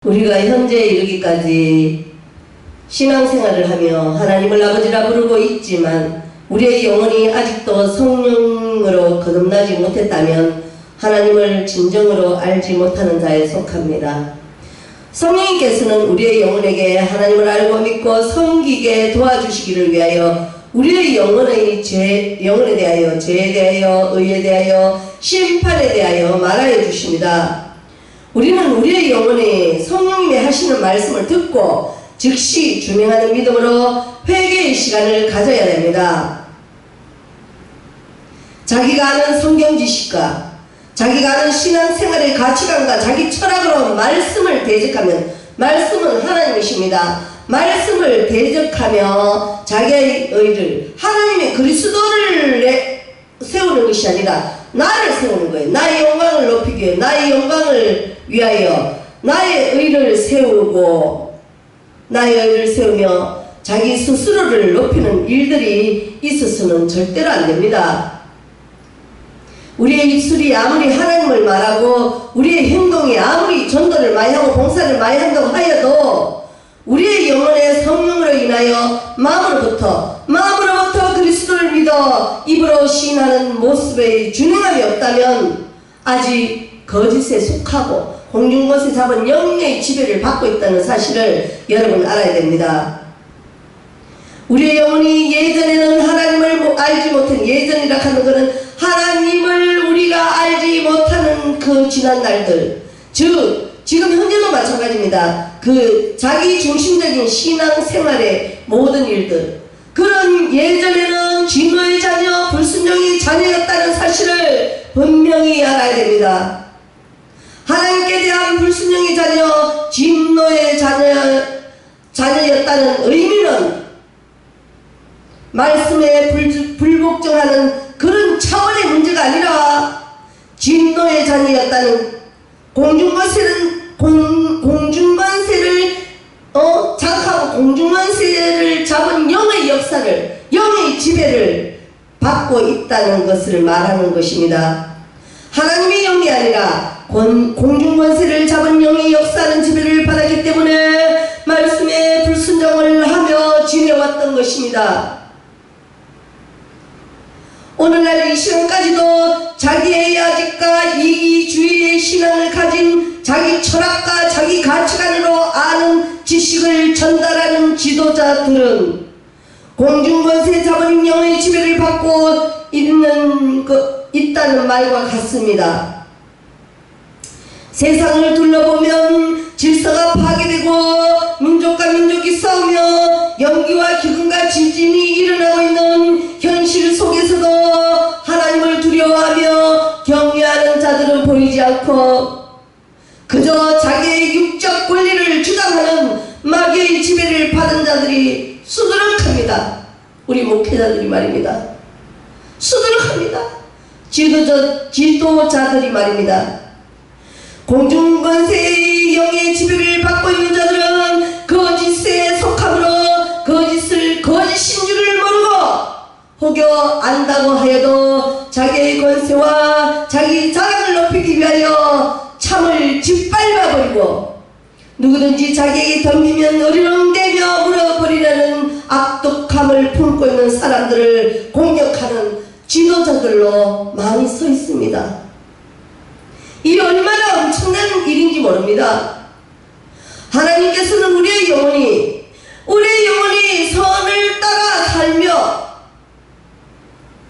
우리가 현재 이르기까지 신앙생활을 하며 하나님을 아버지라 부르고 있지만 우리의 영혼이 아직도 성령으로 거듭나지 못했다면 하나님을 진정으로 알지 못하는 자에 속합니다. 성령님께서는 우리의 영혼에게 하나님을 알고 믿고 섬기게 도와주시기를 위하여 우리의 영혼에 대하여 죄에 대하여 의에 대하여 심판에 대하여 말하여 주십니다. 우리는 우리의 영혼이 성령님이 하시는 말씀을 듣고 즉시 준행하는 믿음으로 회개의 시간을 가져야 됩니다. 자기가 아는 성경 지식과 자기가 아는 신앙생활의 가치관과 자기 철학으로 말씀을 대적하면, 말씀은 하나님이십니다. 말씀을 대적하며 자기의 의를, 하나님의 그리스도를 세우는 것이 아니라 나를 세우는 거예요. 나의 영광을 높이기 위해, 나의 영광을 위하여 나의 의를 세우고, 나의 의를 세우며 자기 스스로를 높이는 일들이 있어서는 절대로 안 됩니다. 우리의 입술이 아무리 하나님을 말하고 우리의 행동이 아무리 전도를 많이 하고 봉사를 많이 한다고 하여도 우리의 영혼의 성령으로 인하여 마음으로부터 그리스도를 믿어 입으로 시인하는 모습의 준행함이 없다면 아직 거짓에 속하고 공중것에 잡은 영의 지배를 받고 있다는 사실을 여러분 알아야 됩니다. 우리의 영혼이 예전에는 하나님을 알지 못한, 예전이라 하는 것은 하나님을 우리가 알지 못하는 그 지난 날들, 즉 지금 현재도 마찬가지입니다. 그 자기 중심적인 신앙생활의 모든 일들, 그런 예전에는 진노의 자녀, 불순종의 자녀였다는 사실을 분명히 알아야 됩니다. 하나님께 대한 불순종의 자녀, 진노의 자녀였다는 의미는 말씀에 불복종하는 그런 차원의 문제가 아니라 진노의 자녀였다는 공중관세를 장악하고 공중관세를 잡은 영의 역사를, 영의 지배를 받고 있다는 것을 말하는 것입니다. 하나님의 영이 아니라 공중관세를 잡은 영의 역사는 지배를 받았기 때문에 말씀에 불순종을 하며 지내왔던 것입니다. 오늘날 이 시간까지도 자기의 야직과 이기주의의 신앙을 가진 자기 철학과 자기 가치관으로 아는 지식을 전달하는 지도자들은 공중권세 잡은 영의 지배를 받고 있다는 말과 같습니다. 세상을 둘러보면 질서가 파괴되고 민족과 민족이 싸우며 연기와 기근과 지진이 일어나고 있는 현실 속에서도 하나님을 두려워하며 경외하는 자들은 보이지 않고 그저 자기의 육적 권리를 주장하는 마귀의 지배를 받은 자들이 수두룩합니다. 우리 목회자들이 말입니다. 수두룩합니다. 지도자들이 말입니다. 공중권세의 영의 지배를 받고 있는 자들은 거짓에 속함으로 거짓인 줄을 모르고 혹여 안다고 하여도 자기의 권세와 자기 자랑을 높이기 위하여 참을 짓밟아버리고 누구든지 자기에게 덤비면 어리렁대며 물어버리려는 악독함을 품고 있는 사람들을 공격하는 지도자들로 많이 서 있습니다. 이 얼마나 엄청난 일인지 모릅니다. 하나님께서는 우리의 영혼이 선을 따라 살며,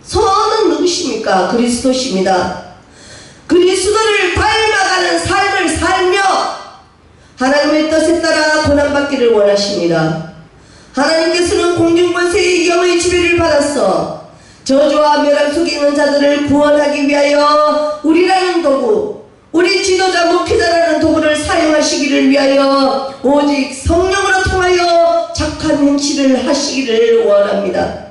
선은 누구십니까? 그리스도십니다. 그리스도를 닮아가는 삶을 살며 하나님의 뜻에 따라 고난받기를 원하십니다. 하나님께서는 공중권세의 영의 지배를 받았어 저주와 멸망 속에 있는 자들을 구원하기 위하여 우리라는 도구, 우리 지도자 목회자라는 도구를 사용하시기를 위하여 오직 성령으로 통하여 착한 행실을 하시기를 원합니다.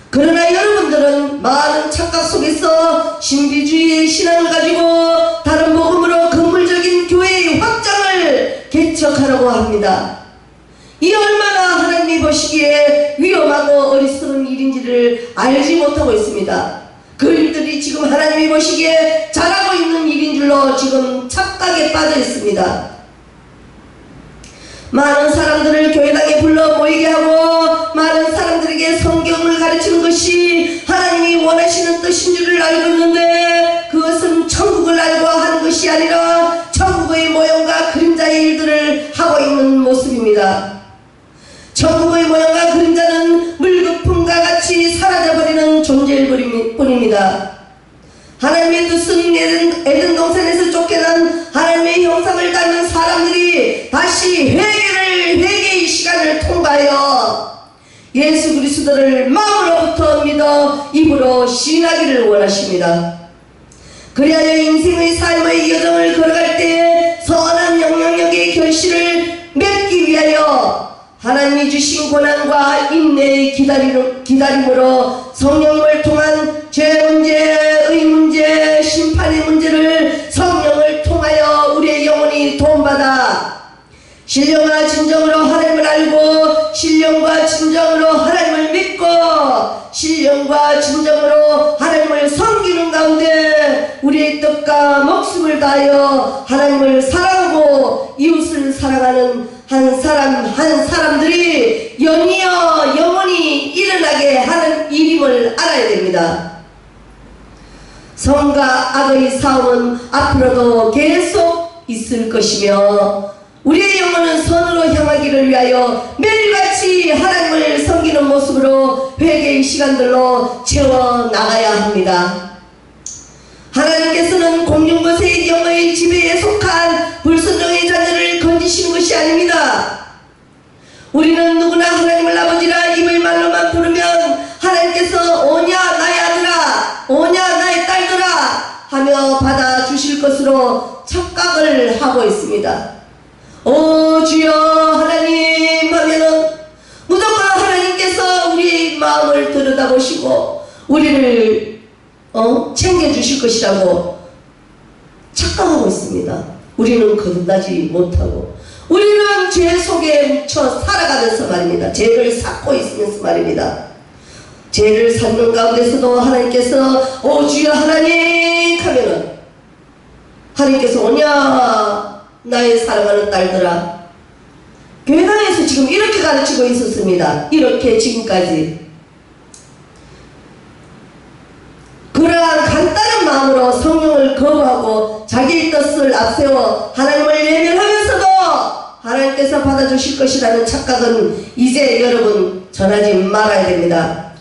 그러나 여러분들은 많은 착각 속에서 신비주의의 신앙을 가지고 다른 복음으로 건물적인 교회의 확장을 개척하려고 합니다. 이 얼마나 하나님이 보시기에 위험하고 어리석은 일인지를 알지 못하고 있습니다. 그 일들이 지금 하나님이 보시기에 잘하고 있는 일인 줄로 지금 착각에 빠져 있습니다. 많은 사람들을 교회당에 불러 모이게 하고 많은 사람들에게 성경을 가르치는 것이 하나님이 원하시는 뜻인 줄을 알고 있는데, 그것은 천국을 알고 하는 것이 아니라 천국의 모형과 그림자의 일들을 하고 있는 모습입니다. 천국의 모형과 그림자는 물거품과 같이 사라져버리는 존재일 뿐입니다. 하나님의 뜻은 에덴 동산에서 쫓겨난 하나님의 형상을 닮은 사람들이 다시 회개의 시간을 통과하여 예수 그리스도를 마음으로부터 믿어 입으로 시인하기를 원하십니다. 그리하여 인생의 삶의 여정을 걸어갈 때 선한 영향력의 결실을 맺기 위하여 하나님이 주신 고난과 인내의 기다림으로 성령님을 통한 죄 문제, 의 문제, 심판의 문제를 성령을 통하여 우리의 영혼이 도움받아 신령과 진정으로 하나님을 알고 신령과 진정으로 하나님을 믿고 신령과 진정으로 하나님을 섬기는 가운데 우리의 뜻과 목숨을 다하여 하나님을 사랑하고 이웃을 사랑하는 한 사람들이 연이어 영원히 일어나게 하는 일임을 알아야 됩니다. 성과 악의 싸움은 앞으로도 계속 있을 것이며 우리의 영혼은 선으로 향하기를 위하여 매일같이 하나님을 섬기는 모습으로 회개의 시간들로 채워나가야 합니다. 하나님께서는 공중거세의 영의 지배에 속한 불순종의 자녀를 건지시는 것이 아닙니다. 우리는 누구나 하나님을 아버지라 입의 말로만 부르면 하나님께서 오냐 나의 아들아, 오냐 나의 딸들아 하며 받아주실 것으로 착각을 하고 있습니다. 오 주여 하나님 하면은 무조건 하나님께서 우리의 마음을 들여다보시고 우리를 챙겨주실 것이라고 착각하고 있습니다. 우리는 거듭나지 못하고 우리는 죄 속에 묻혀 살아가면서 말입니다. 죄를 쌓고 있으면서 말입니다. 죄를 쌓는 가운데서도 하나님께서 오 주여 하나님 하면은 하나님께서 오냐 나의 사랑하는 딸들아. 교회당에서 지금 이렇게 가르치고 있었습니다. 이렇게 지금까지 그러한 간단한 마음으로 성령을 거부하고 자기의 뜻을 앞세워 하나님을 외면하면서도 하나님께서 받아주실 것이라는 착각은 이제 여러분 전하지 말아야 됩니다.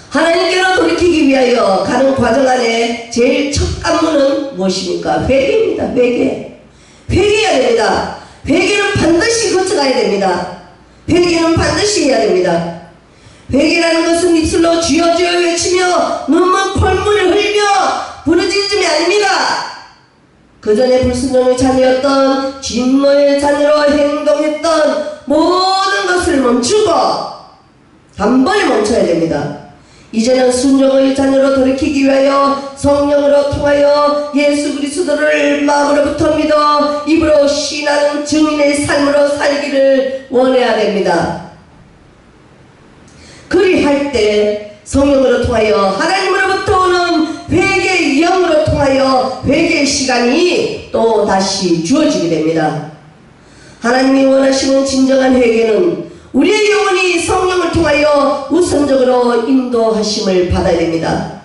하나님께로 돌이키기 위하여 가는 과정 안에 제일 첫 관문은 무엇입니까? 회개입니다. 회개해야 됩니다. 회개는 반드시 거쳐가야 됩니다. 회개는 반드시 해야 됩니다. 회개라는 것은 입술로 주여 주여 외치며 눈물 콧물을 흘리며 부르짖음이 아닙니다. 그 전에 불순종의 자녀였던 진노의 자녀로 행동했던 모든 것을 멈추고 단번에 멈춰야 됩니다. 이제는 순종의 자녀로 돌이키기 위하여 성령으로 통하여 예수 그리스도를 마음으로부터 믿어 입으로 시인하는 증인의 삶으로 살기를 원해야 됩니다. 그리할 때 성령으로 통하여 하나님으로부터 오는 회개의 영으로 통하여 회개의 시간이 또 다시 주어지게 됩니다. 하나님이 원하시는 진정한 회개는 우리의 영혼이 성령을 통하여 우선적으로 인도하심을 받아야 됩니다.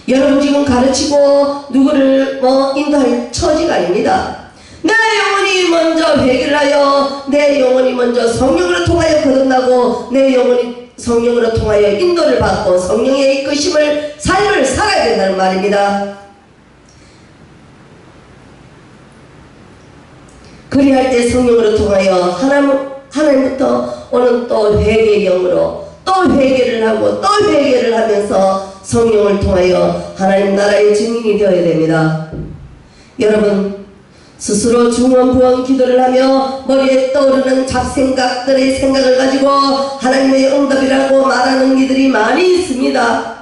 여러분 지금 가르치고 누구를 인도할 처지가 아닙니다. 내 영혼이 먼저 회개를 하여 내 영혼이 먼저 성령으로 통하여 거듭나고 내 영혼이 성령으로 통하여 인도를 받고 성령의 이끄심을 삶을 살아야 된다는 말입니다. 그리할 때 성령으로 통하여 하나님부터 오는 또 회개의 영으로 또 회개를 하고 또 회개를 하면서 성령을 통하여 하나님 나라의 증인이 되어야 됩니다. 여러분 스스로 중언부언 기도를 하며 머리에 떠오르는 잡생각들의 생각을 가지고 하나님의 응답이라고 말하는 이들이 많이 있습니다.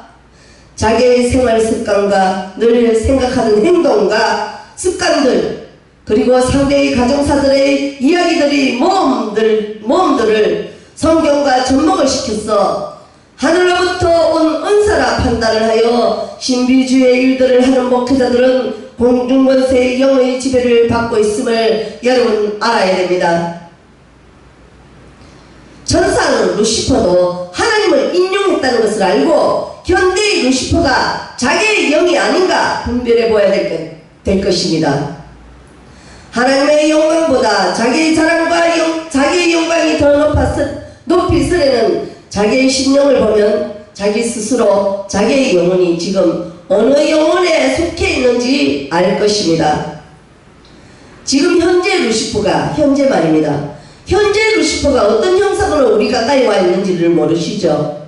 자기의 생활 습관과 늘 생각하는 행동과 습관들 그리고 상대의 가정사들의 이야기들이 모험들을 성경과 접목을 시켰어 하늘로부터 온 은사라 판단을 하여 신비주의 일들을 하는 목회자들은 공중권세의 영의 지배를 받고 있음을 여러분 알아야 됩니다. 천사는 루시퍼도 하나님을 인용했다는 것을 알고 현대의 루시퍼가 자기의 영이 아닌가 분별해 보아야 될 것입니다. 하나님의 영광보다 자기의 자랑과 자기의 영광이 더 높이 서려는 자기의 심령을 보면 자기 스스로 자기의 영혼이 지금 어느 영혼에 속해 있는지 알 것입니다. 지금 현재 루시퍼가 현재 말입니다. 현재 루시퍼가 어떤 형상으로 우리 가까이 와 있는지를 모르시죠?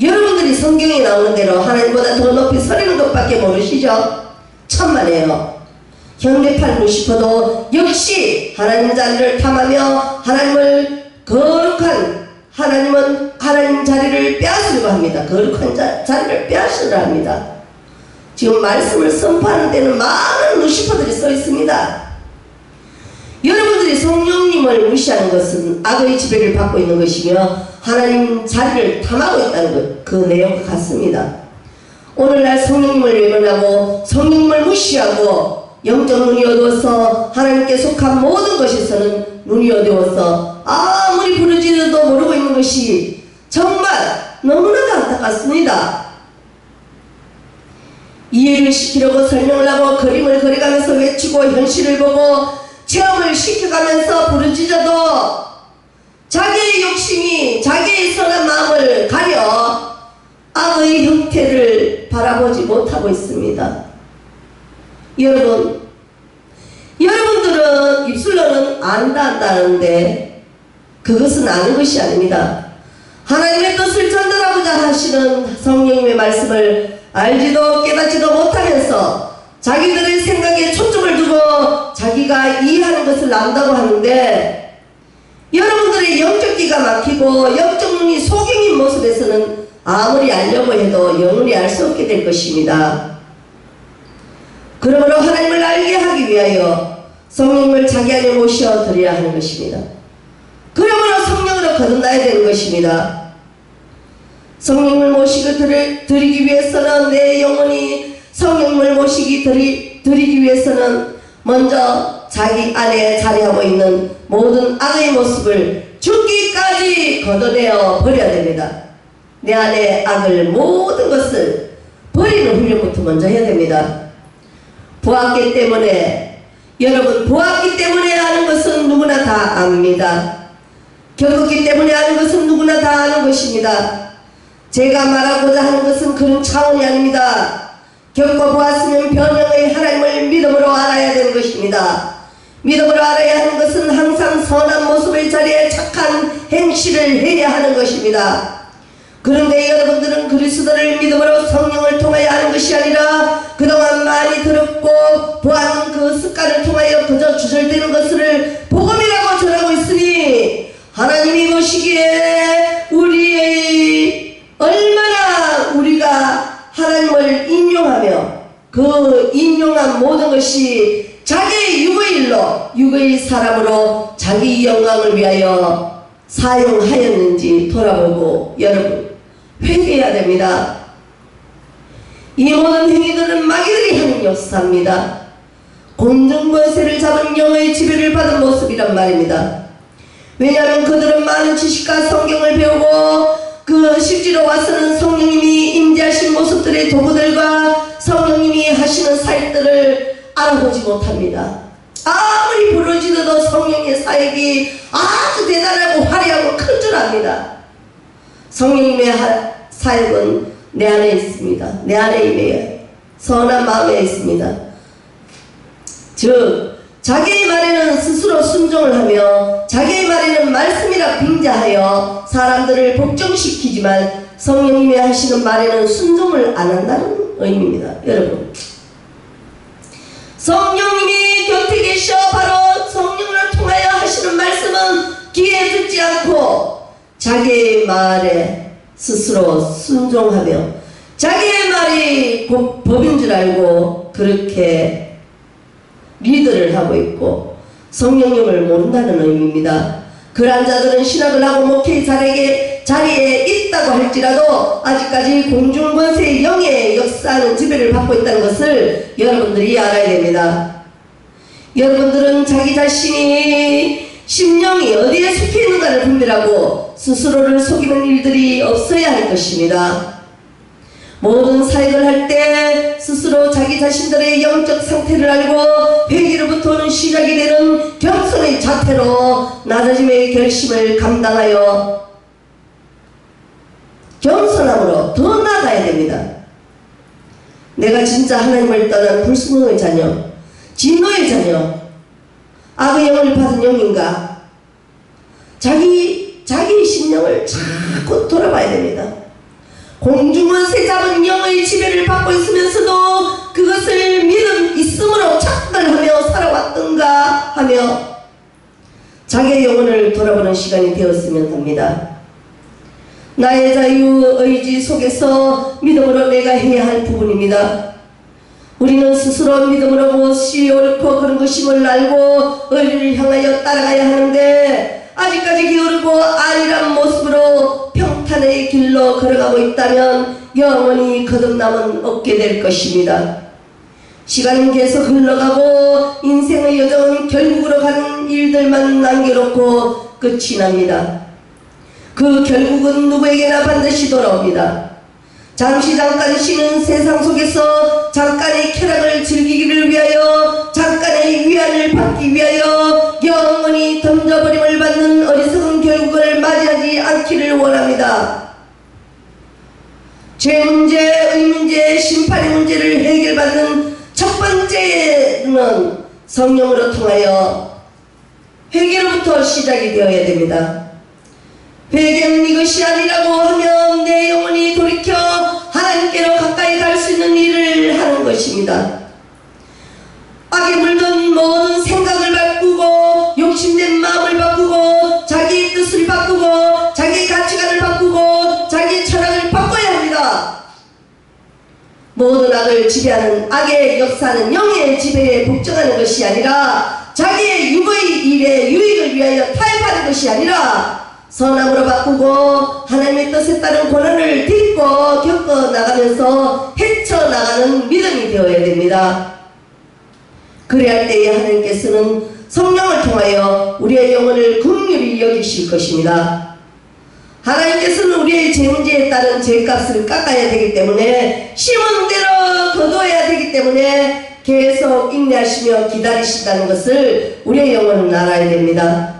여러분들이 성경에 나오는 대로 하나님보다 더 높이 서리는 것밖에 모르시죠? 천만에요. 현대판 루시퍼도 역시 하나님 자리를 탐하며 하나님을 거룩한 하나님 자리를 빼앗으려고 합니다. 거룩한 자리를 빼앗으려 합니다. 지금 말씀을 선포하는 데는 많은 루시퍼들이 서 있습니다. 여러분들이 성령님을 무시하는 것은 악의 지배를 받고 있는 것이며 하나님 자리를 탐하고 있다는 것, 그 내용과 같습니다. 오늘날 성령님을 외면하고 성령님을 무시하고 영적 눈이 어두워서 하나님께 속한 모든 것에서는 눈이 어두워서 아무리 부르짖어도 모르고 있는 것이 정말 너무나도 안타깝습니다. 이해를 시키려고 설명을 하고 그림을 그려가면서 외치고 현실을 보고 체험을 시켜가면서 부르짖어도 자기의 욕심이 자기의 선한 마음을 가려 악의 형태를 바라보지 못하고 있습니다. 여러분들은 입술로는 안다는데 그것은 아는 것이 아닙니다. 하나님의 뜻을 전달하고자 하시는 성령님의 말씀을 알지도 깨닫지도 못하면서 자기들의 생각에 초점을 두고 자기가 이해하는 것을 안다고 하는데 여러분들의 영적 기가 막히고 영적 눈이 소경인 모습에서는 아무리 알려고 해도 영원히 알 수 없게 될 것입니다. 그러므로 하나님을 알게 하기 위하여 성령님을 자기 안에 모셔 드려야 하는 것입니다. 그러므로 성령으로 거듭나야 되는 것입니다. 성령님을 모시고 드리기 위해서는 내 영혼이 성령님을 모시기 드리기 위해서는 먼저 자기 안에 자리하고 있는 모든 악의 모습을 죽기까지 걷어내어 버려야 됩니다. 내 안에 악을 모든 것을 버리는 훈련부터 먼저 해야 됩니다. 보았기 때문에 여러분 보았기 때문에 아는 것은 누구나 다 압니다. 겪었기 때문에 아는 것은 누구나 다 아는 것입니다. 제가 말하고자 하는 것은 그런 차원이 아닙니다. 겪어보았으면 변형의 하나님을 믿음으로 알아야 되는 것입니다. 믿음으로 알아야 하는 것은 항상 선한 모습의 자리에 착한 행실을 해야 하는 것입니다. 그런데 여러분들은 그리스도를 믿음으로 성령을 통하여 아는 것이 아니라 그동안 많이 들었고 보아는 그 습관을 통하여 그저 주절되는 것을 복음이라고 전하고 있으니 하나님이 보시기에 얼마나 우리가 하나님을 인용하며 그 인용한 모든 것이 자기의 육의 사람으로 자기 영광을 위하여 사용하였는지 돌아보고 여러분 회개해야 됩니다. 이 모든 행위들은 마귀들이 하는 역사입니다. 공중권세를 잡은 영의 지배를 받은 모습이란 말입니다. 왜냐하면 그들은 많은 지식과 성경을 배우고 그 실제로 와서는 성령님이 임재하신 모습들의 도구들과 성령님이 하시는 사역들을 알아보지 못합니다. 아무리 부르짖어도 성령의 사역이 아주 대단하고 화려하고 큰 줄 압니다. 성령님의 사역은 내 안에 있습니다. 내 안에 임해요. 선한 마음에 있습니다. 즉 자기의 말에는 스스로 순종을 하며 자기의 말에는 말씀이라 빙자하여 사람들을 복종시키지만 성령님이 하시는 말에는 순종을 안 한다는 의미입니다. 여러분 성령님이 곁에 계셔 바로 성령을 통하여 하시는 말씀은 귀에 듣지 않고 자기의 말에 스스로 순종하며 자기의 말이 법인 줄 알고 그렇게 리드를 하고 있고 성령님을 모른다는 의미입니다. 그러한 자들은 신학을 하고 목회의 자리에 있다고 할지라도 아직까지 공중권세의 영의 역사하는 지배를 받고 있다는 것을 여러분들이 알아야 됩니다. 여러분들은 자기 자신이 심령이 어디에 속해 있는가를 분별하고 스스로를 속이는 일들이 없어야 할 것입니다. 모든 사역을 할 때 스스로 자기 자신들의 영적 상태를 알고 회개로부터 오는 시작이 되는 겸손의 자태로 낮아짐의 결심을 감당하여 겸손함으로 더 나아가야 됩니다. 내가 진짜 하나님을 떠난 불순종의 자녀, 진노의 자녀, 악의 영을 받은 영인가? 자기 심령을 자꾸 돌아봐야 됩니다. 공중원세 잡은 영의 지배를 받고 있으면서도 그것을 믿음 있음으로 착각을 하며 살아왔던가 하며 자기의 영혼을 돌아보는 시간이 되었으면 합니다. 나의 자유 의지 속에서 믿음으로 내가 해야 할 부분입니다. 우리는 스스로 믿음으로 무엇이 옳고 그런 것임을 알고 의리를 향하여 따라가야 하는데 아직까지 게으르고 아리란 모습으로 평탄의 길로 걸어가고 있다면 영원히 거듭남은 없게 될 것입니다. 시간은 계속 흘러가고 인생의 여정은 결국으로 가는 일들만 남겨놓고 끝이 납니다. 그 결국은 누구에게나 반드시 돌아옵니다. 잠시 잠깐 쉬는 세상 속에서 잠깐의 쾌락을 즐기기를 위하여 잠깐의 위안을 받기 위하여 영원히 던져버림을 받는 어리석은 결국을 맞이하지 않기를 원합니다. 죄 문제, 의 문제, 심판의 문제를 해결받는 첫 번째는 성령으로 통하여 회개로부터 시작이 되어야 됩니다. 회개는 이것이 아니라고 하면 내 영혼이 돌이켜 하나님께로 가까이 갈 수 있는 일을 하는 것입니다. 악에 물든 모든 생각을 바꾸고 욕심된 마음을 바꾸고 자기의 뜻을 바꾸고 자기의 가치관을 바꾸고 자기의 철학을 바꿔야 합니다. 모든 악을 지배하는 악의 역사는 영의 지배에 복종하는 것이 아니라 자기의 육의 일에 유익을 위하여 타협하는 것이 아니라 선함으로 바꾸고 하나님의 뜻에 따른 고난을 딛고 겪어 나가면서 헤쳐나가는 믿음이 되어야 됩니다. 그래야 할 때에 하나님께서는 성령을 통하여 우리의 영혼을 긍휼히 여기실 것입니다. 하나님께서는 우리의 죄 문제에 따른 죄값을 깎아야 되기 때문에 심은 대로 거두어야 되기 때문에 계속 인내하시며 기다리신다는 것을 우리의 영혼은 알아야 됩니다.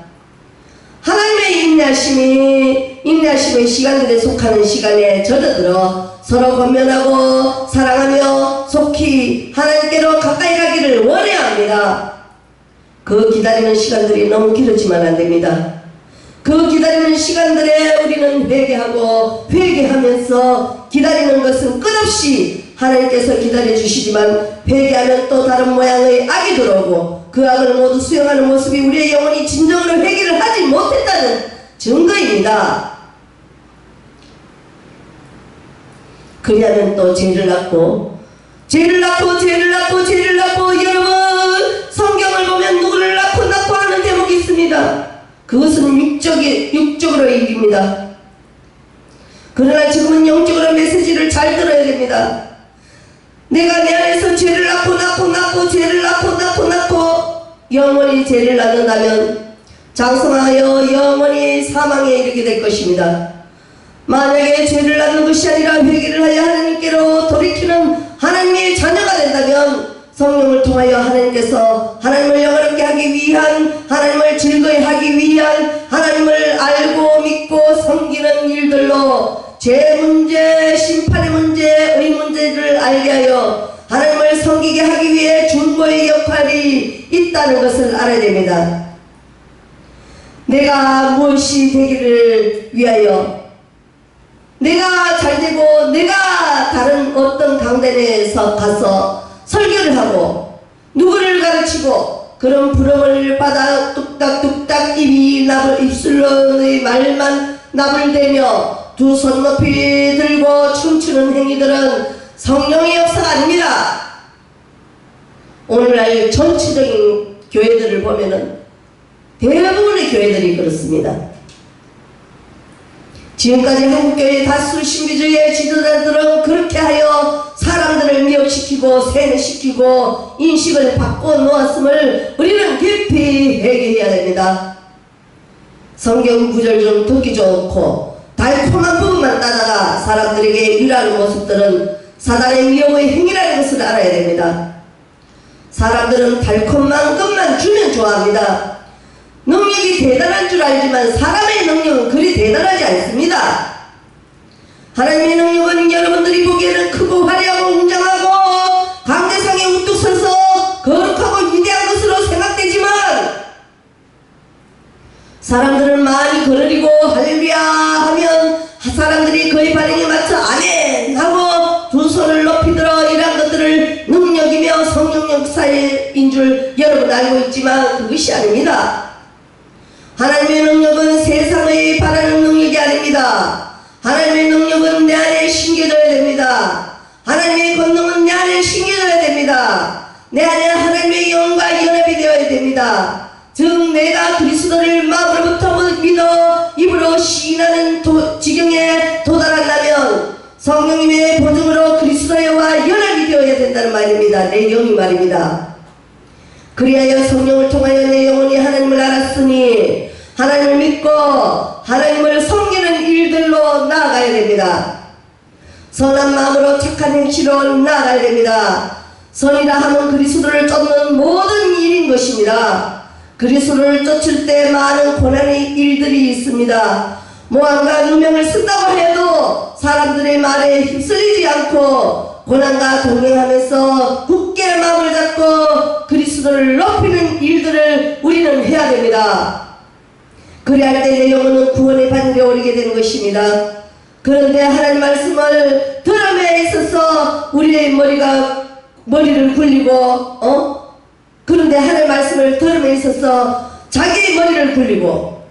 하나님의 인내하심의 시간들에 속하는 시간에 젖어들어 서로 권면하고 사랑하며 속히 하나님께로 가까이 가기를 원해야 합니다. 그 기다리는 시간들이 너무 길어지면 안 됩니다. 그 기다리는 시간들에 우리는 회개하면서 기다리는 것은 끝없이 하나님께서 기다려주시지만 회개하면 또 다른 모양의 악이 들어오고 그 악을 모두 수용하는 모습이 우리의 영혼이 진정으로 회개를 하지 못했다는 증거입니다. 그리하면 또 죄를 낳고 여러분 성경을 보면 누구를 낳고 하는 대목이 있습니다. 그것은 육적으로의 일입니다. 그러나 지금은 영적으로 메시지를 잘 들어야 됩니다. 내가 내 안에서 죄를 낳고 영원히 죄를 낳는다면 장성하여 영원히 사망에 이르게 될 것입니다. 만약에 죄를 낳는 것이 아니라 회개를 하여 하나님께로 돌이키는 하나님의 자녀가 된다면 성령을 통하여 하나님께서 하나님을 영화롭게 하기 위한, 하나님을 즐거이 하기 위한, 하나님을 알고 믿고 섬기는 일들로 죄 문제, 심판의 문제, 의 문제를 알게 하여 하나님을 섬기게 하기 위해 중보의 역할이 있다는 것을 알아야 됩니다. 내가 무엇이 되기를 위하여 내가 잘되고 내가 다른 어떤 강단에서 가서 설교를 하고 누구를 가르치고 그런 부름을 받아 뚝딱뚝딱 입술로의 말만 나불대며 두 손 높이 들고 춤추는 행위들은 성령의 역사가 아닙니다. 오늘날 전체적인 교회들을 보면은 대부분의 교회들이 그렇습니다. 지금까지 한국교회 다수 신비주의의 지도자들은 그렇게 하여 사람들을 미혹시키고 세뇌시키고 인식을 바꿔 놓았음을 우리는 깊이 회개해야 됩니다. 성경 구절 중 듣기 좋고 달콤한 부분만 따다가 사람들에게 유리하는 모습들은 사단의 미혹의 행위라는 것을 알아야 됩니다. 사람들은 달콤한 것만 주면 좋아합니다. 능력이 대단한 줄 알지만 사람의 능력은 그리 대단하지 않습니다. 하나님의 능력은 여러분들이 보기에는 크고 화려하고 웅장하고 강대상에 우뚝 서서 거룩하고 위대한 것으로 생각되지만 사람들은 많이 거느리고 할렐루야 하면 사람들이 그의 반응에 맞춰 아멘 하고 두 손을 높이 들어 이러한 것들을 능력이며 성령 역사인 줄 여러분 알고 있지만 그것이 아닙니다. 하나님의 능력은 세상의 바라는 능력이 아닙니다. 하나님의 능력은 내 안에 심겨져야 됩니다. 하나님의 권능은 내 안에 심겨져야 됩니다. 내 안에 하나님의 영과 연합이 되어야 됩니다. 즉 내가 그리스도를 마음으로부터 믿어 입으로 시인하는 지경에 도달한다면 성령님의 보증으로 그리스도와 연합이 되어야 된다는 말입니다. 내 영이 말입니다. 그리하여 성령을 통하여 내 영혼이 하나님을 알았으니 하나님을 믿고 하나님을 섬기는 일들로 나아가야 됩니다. 선한 마음으로 착한 행실로 나아가야 됩니다. 선이라 하면 그리스도를 쫓는 모든 일인 것입니다. 그리스도를 쫓을 때 많은 고난의 일들이 있습니다. 모함과 누명을 쓴다고 해도 사람들의 말에 휩쓸리지 않고 고난과 동행하면서 굳게 마음을 잡고 그리스도를 높이는 일들을 우리는 해야 됩니다. 그리할 때 내 영혼은 구원의 반열에 오르게 되는 것입니다. 그런데 하나님 말씀을 들음에 있어서 우리의 머리를 굴리고 그런데 하나님 말씀을 들음에 있어서 자기의 머리를 굴리고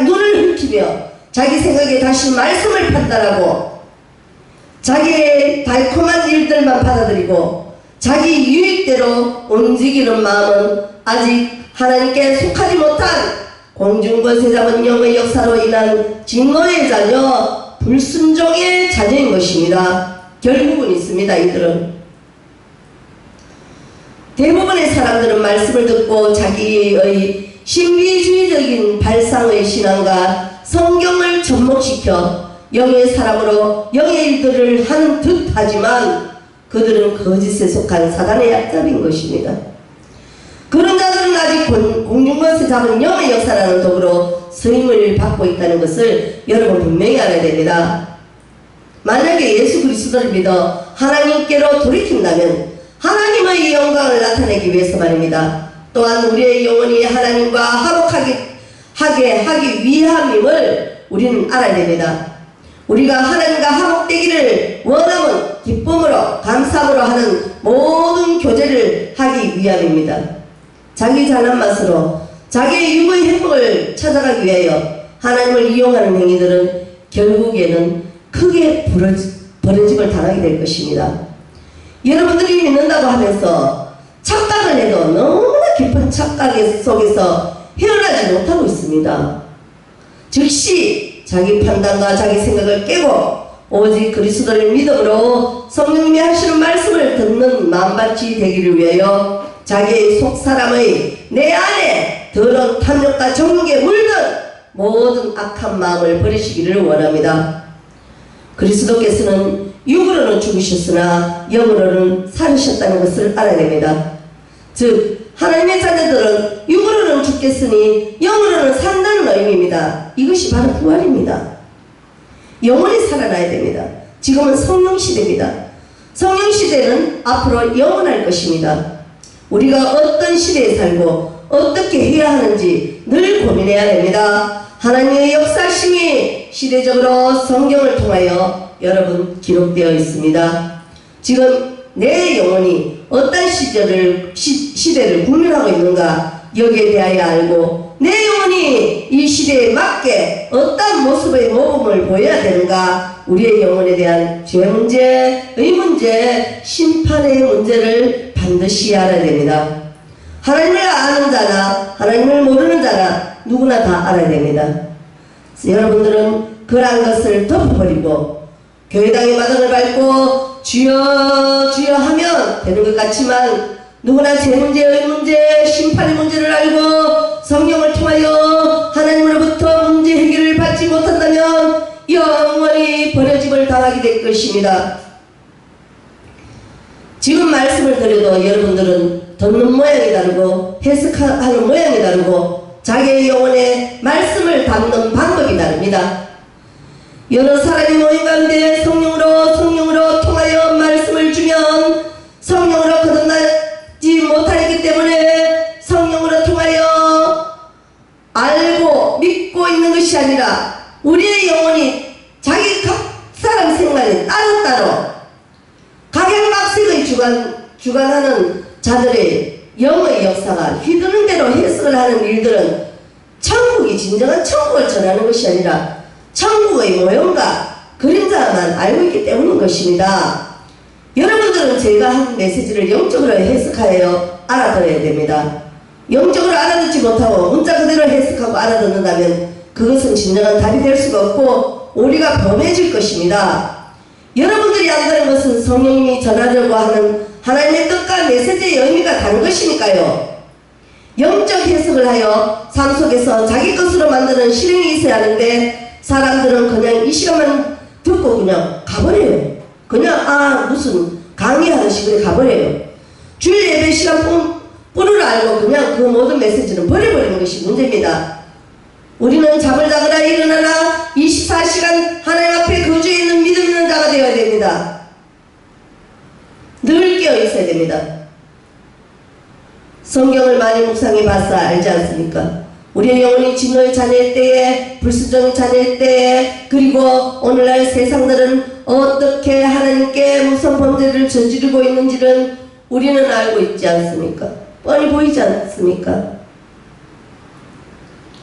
눈을 훑히며 자기 생각에 다시 말씀을 판단하고 자기의 달콤한 일들만 받아들이고 자기 유익대로 움직이는 마음은 아직 하나님께 속하지 못한 공중권세 잡은 영의 역사로 인한 진노의 자녀, 불순종의 자녀인 것입니다. 결국은 있습니다. 이들은 대부분의 사람들은 말씀을 듣고 자기의 신비주의적인 발상의 신앙과 성경을 접목시켜 영의 사람으로 영의 일들을 하는 듯 하지만 그들은 거짓에 속한 사단의 약잡인 것입니다. 그런 자들은 아직 공중권세 잡은 영의 역사라는 도구로 쓰임을 받고 있다는 것을 여러분 분명히 알아야 됩니다. 만약에 예수 그리스도를 믿어 하나님께로 돌이킨다면 하나님의 영광을 나타내기 위해서 말입니다. 또한 우리의 영혼이 하나님과 화목하게 하기 위함임을 우리는 알아야 됩니다. 우리가 하나님과 화목되기를 원하면 기쁨으로 감사함으로 하는 모든 교제를 하기 위함입니다. 자기 잘난 맛으로 자기의 육의 행복을 찾아가기 위하여 하나님을 이용하는 행위들은 결국에는 크게 버려짐을 당하게 될 것입니다. 여러분들이 믿는다고 하면서 착각을 해도 너무나 깊은 착각 속에서 헤어나지 못하고 있습니다. 즉시 자기 판단과 자기 생각을 깨고 오직 그리스도를 믿음으로 성령님이 하시는 말씀을 듣는 마음밭이 되기를 위하여 자기의 속사람의 내 안에 더러운 탐욕과 정욕에 물든 모든 악한 마음을 버리시기를 원합니다. 그리스도께서는 육으로는 죽으셨으나 영으로는 살으셨다는 것을 알아야 됩니다. 즉 하나님의 자녀들은 육으로는 죽겠으니 영으로는 산다는 의미입니다. 이것이 바로 부활입니다. 영원히 살아나야 됩니다. 지금은 성령 시대입니다. 성령 시대는 앞으로 영원할 것입니다. 우리가 어떤 시대에 살고 어떻게 해야 하는지 늘 고민해야 됩니다. 하나님의 역사심이 시대적으로 성경을 통하여 여러분 기록되어 있습니다. 지금 내 영혼이 어떤 시대를 국민하고 있는가 여기에 대하여 알고 내 영혼이 이 시대에 맞게 어떤 모습의 모범을 보여야 되는가 우리의 영혼에 대한 죄 문제, 의 문제, 심판의 문제를 반드시 알아야 됩니다. 하나님을 아는 자나 하나님을 모르는 자나 누구나 다 알아야 됩니다. 여러분들은 그러한 것을 덮어버리고 교회당의 마당을 밟고 주여 주여 하면 되는 것 같지만 누구나 제 문제의 문제, 심판의 문제를 알고 성경을 통하여 하나님으로부터 문제 해결을 받지 못한다면 영원히 버려짐을 당하게 될 것입니다. 지금 말씀을 드려도 여러분들은 듣는 모양이 다르고 해석하는 모양이 다르고 자기의 영혼에 말씀을 담는 방법이 다릅니다. 여러 사람이 모인 가운데 성령으로 통하여 말씀을 주면 성령으로 거듭나지 못하기 때문에 성령으로 통하여 알고 믿고 있는 것이 아니라 우리의 영혼이 자기 각 사람 생활에 따로따로 각양각색의 주관하는 자들의 영의 역사가 휘두른 대로 해석을 하는 일들은 천국이 진정한 천국을 전하는 것이 아니라 천국의 모형과 그림자만 알고 있기 때문인 것입니다. 여러분들은 제가 한 메시지를 영적으로 해석하여 알아들어야 됩니다. 영적으로 알아듣지 못하고 문자 그대로 해석하고 알아듣는다면 그것은 진정한 답이 될 수가 없고 오리가 범해질 것입니다. 여러분들이 안다는 것은 성령님이 전하려고 하는 하나님의 뜻과 메시지의 의미가 다른 것이니까요. 영적 해석을 하여 삶 속에서 자기 것으로 만드는 실행이 있어야 하는데 사람들은 그냥 이 시간만 듣고 그냥 가버려요. 그냥 무슨 강의하는 식으로 가버려요. 주일 예배 시간뿐을 알고 그냥 그 모든 메시지는 버려버리는 것이 문제입니다. 우리는 잠을 자거나 일어나나 24시간 하나님 앞에 거주해 있는 믿음 있는 자가 되어야 됩니다. 늘 깨어 있어야 됩니다. 성경을 많이 묵상해 봤어 알지 않습니까? 우리의 영혼이 진노의 자녀일 때에, 불순종의 자녀일 때에, 그리고 오늘날 세상들은 어떻게 하나님께 무슨 범죄를 저지르고 있는지를 우리는 알고 있지 않습니까? 뻔히 보이지 않습니까?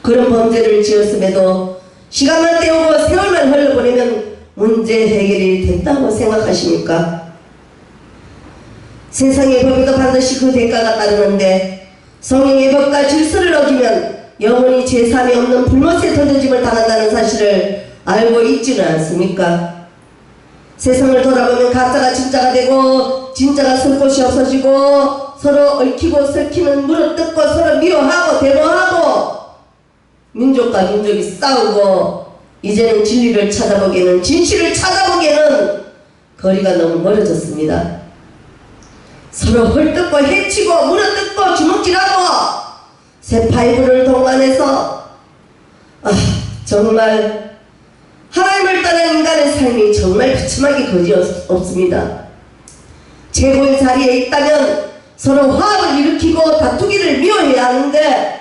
그런 범죄를 지었음에도 시간만 때우고 세월만 흘러보내면 문제 해결이 됐다고 생각하십니까? 세상의 법에도 반드시 그 대가가 따르는데 성령의 법과 질서를 어기면 영원히 제3이 없는 불못에 던져짐을 당한다는 사실을 알고 있지는 않습니까? 세상을 돌아보면 가짜가 진짜가 되고 진짜가 설 곳이 없어지고 서로 얽히고 설키는 물어뜯고 서로 미워하고 대모하고 민족과 민족이 싸우고 이제는 진리를 찾아보기에는 진실을 찾아보기에는 거리가 너무 멀어졌습니다. 서로 헐뜯고 해치고 물어뜯고 주먹질하고 새 파이브를 동반해서 정말 하나님을 떠난 인간의 삶이 정말 비참하게 거지없습니다. 최고의 자리에 있다면 서로 화합을 일으키고 다투기를 미워해야 하는데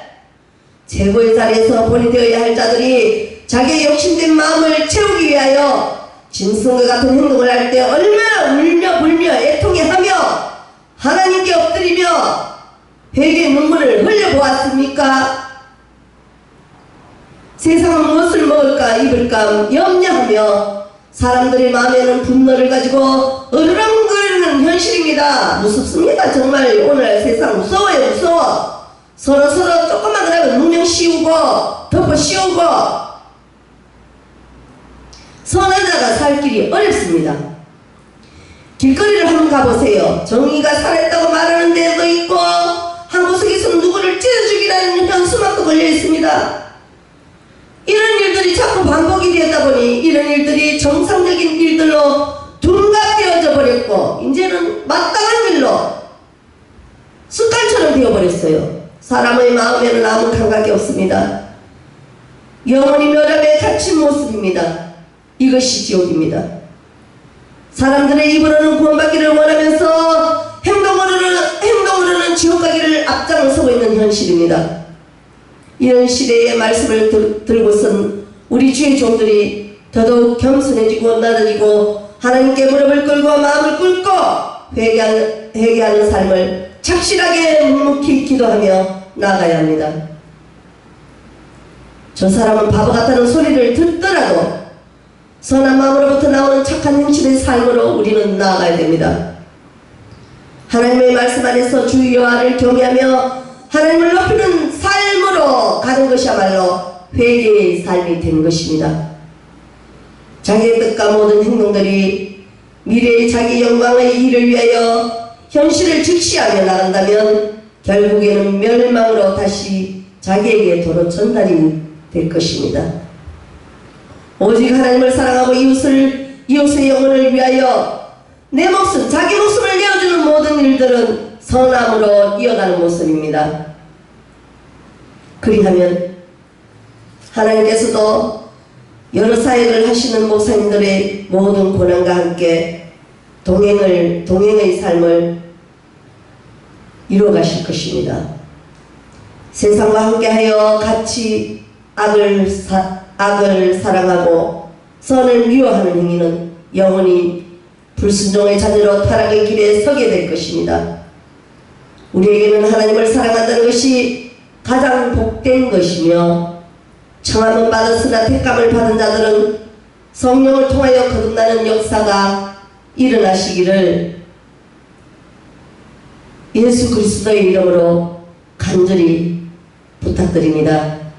최고의 자리에서 본이 되어야 할 자들이 자기의 욕심된 마음을 채우기 위하여 짐승과 같은 행동을 할 때 얼마나 울며 불며 애통해하며 하나님께 엎드리며 회개의 눈물을 흘려보았습니까? 세상은 무엇을 먹을까 입을까 염려하며 사람들의 마음에는 분노를 가지고 으르렁거리는 현실입니다. 무섭습니다. 정말 오늘 세상 무서워요. 무서워. 서로 조금만 하면 누명 씌우고 덮어 씌우고 선한 자가 살 길이 어렵습니다. 길거리를 한번 가보세요. 정의가 살아있다고 말하는 데도 있고 한 구석에서 누구를 찢어 죽이라는 현수막도 걸려 있습니다. 이런 일들이 자꾸 반복이 되다 보니 이런 일들이 정상적인 일들로 둔갑되어져 버렸고 이제는 마땅한 일로 습관처럼 되어버렸어요. 사람의 마음에는 아무 감각이 없습니다. 영원히 멸함에 갇힌 모습입니다. 이것이 지옥입니다. 사람들의 입으로는 구원받기를 원하면서 행동으로는 지옥 가기를 앞장서고 있는 현실입니다. 이런 시대의 말씀을 들고선 우리 주의 종들이 더더욱 겸손해지고 낮아지고 하나님께 무릎을 꿇고 마음을 꿇고 회개하는 삶을 착실하게 묵묵히 기도하며 나아가야 합니다. 저 사람은 바보 같다는 소리를 듣더라도 선한 마음으로부터 나오는 착한 행실의 삶으로 우리는 나아가야 됩니다. 하나님의 말씀 안에서 주 여호와를 경외하며 하나님을 높이는 삶으로 가는 것이야말로 회개의 삶이 되는 것입니다. 자기의 뜻과 모든 행동들이 미래의 자기 영광의 일을 위하여 현실을 직시하며 나간다면 결국에는 멸망으로 다시 자기에게 도로 전달이 될 것입니다. 오직 하나님을 사랑하고 이웃의 영혼을 위하여 내 목숨, 자기 목숨을 내어주는 모든 일들은 선함으로 이어가는 모습입니다. 그리하면 하나님께서도 여러 사역을 하시는 목사님들의 모든 고난과 함께 동행의 삶을 이루어 가실 것입니다. 세상과 함께하여 같이 악을 사랑하고 선을 미워하는 행위는 영원히 불순종의 자녀로 타락의 길에 서게 될 것입니다. 우리에게는 하나님을 사랑한다는 것이 가장 복된 것이며 청함은 받았으나 택감을 받은 자들은 성령을 통하여 거듭나는 역사가 일어나시기를 예수 그리스도의 이름으로 간절히 부탁드립니다.